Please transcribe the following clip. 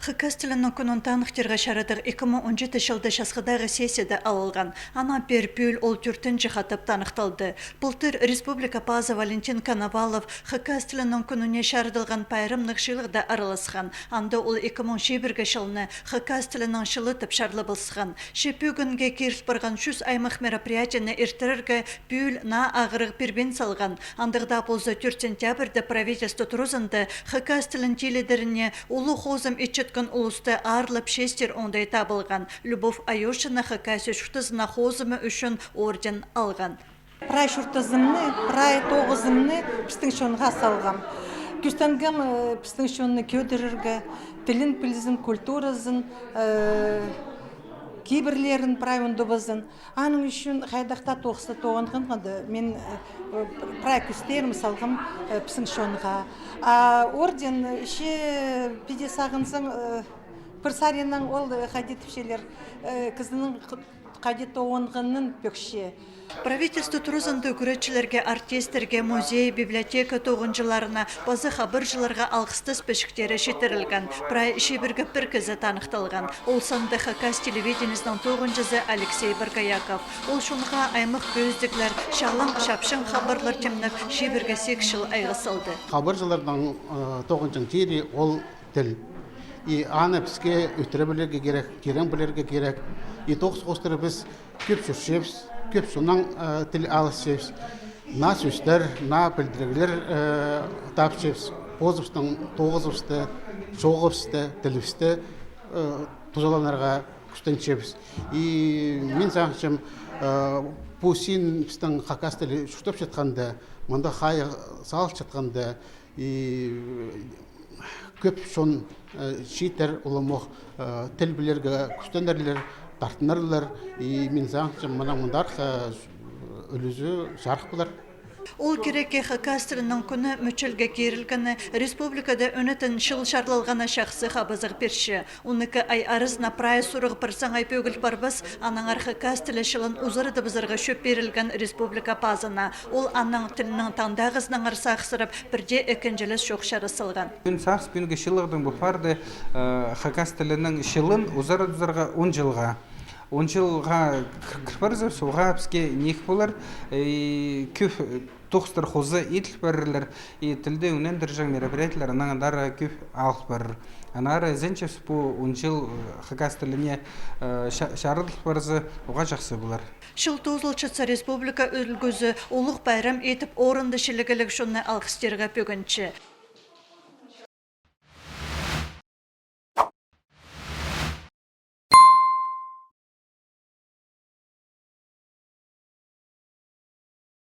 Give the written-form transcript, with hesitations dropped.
Хакас тілінің күнін танықтырға шарадық 2017 жылды шасқыдағы сессияда алылған. Ана перпюл ол түртінші қатып танықталды. Бұлтыр Республика Паза Валентин Коновалов Хакас тілінің күніне шарадылған пайрымнық шылығда араласқан. Анда ол 2001 жылыны Хакас тілінің шылы тіп шарлы болсыған. Шепігінге керіл барған жүз аймақ мероприятияны ерттіріргі пюл на ағырық пербен салған. Андығда болзы 4 сентябрді правительство тұрызынды Хакас тілін теледеріне улы хозым Четкан улусты арлып шестер ондай табылған. Любов Айошина Хакас шүртізіна хозымы үшін орден алған. Прай шүртізімні, прай тоғызымны пістің шонға салғам. Күстангам пістің шонны көдіріргі, тілін пілізін, культуразын, кейбірлерін прай ондыбызын. Аның үшін қайдақта тоғысты тоғынғын ғады. Мен прай күстерім салғым пісің шонға. Орден ше пиде сағынсың бір саренің ол қадетіпшелер кізінің қадет оғынғынның пөкше. Правительство тұрызынды күретшілерге, артистерге, музей, библиотека тоғынжыларына, базы хабыржыларға алқыстыз пешіктері шетірілген. Прай шебіргі бір кізі танықталған. Ол санды Хакас телевидениесінің тоғынжызы Алексей Баргаяков. Ол шонға аймық көздіклер, шағылың шапшын хабарлар темніп, шебіргі секшіл айғысылды. Хабыржылардың тоғынжың жері ол тіл. Аны бізге өтірі білерге керек, керен білерге керек. Тоғыз қостыры біз көп жүршепс, көп сонан тіл алысепс. На сөздер, на білдіргілер тапшепс. Позывстың тоғызывсты, жоғывсты, тілівсті тұзаланарға күстеншепс. Мен сағыншым, бұл сен біздің Хакас тілі шүртіп жатқанды, мұнда қайы салып жатқанды, көп сон шейтер ұлымық тіл білерге күстендерлер, тартынарлар, мен заңшым мұндар үлізі жарық болар. Ол кереке Хакас тілінің күні мүчілге керілгіні республикада өнетін шыл шарлалғана шақсы қабызық берші. Оныкі ай арызына прай сұрығы бірсаң ай пөгіл барбыз, анаңар Хакас тілі шылын ұзырды бізіргі шөп берілген республика пазына. Ол аның тілінің таңдағызының арсақсырып, бірде екінжіліс шоқшары сылған. Мен сақс күнгі шылығдың бұпарды Хакас тілінің шылын ұзырға 10 жылға. 10 жылға кірпарызыр, соға бізге нек болар, көп тоқстыр қозы етіл барырлар, тілді үнен дұржаң мероприятиялар, анаңандары көп алық барыр. Анары зенчев бұл 10 жыл Хакас тіліне шарыдыл барызы оға жақсы болар. Шыл тозылчыца республика үлгізі ұлық байрам етіп орынды шілігілік шонны алқыстерға пөгінші.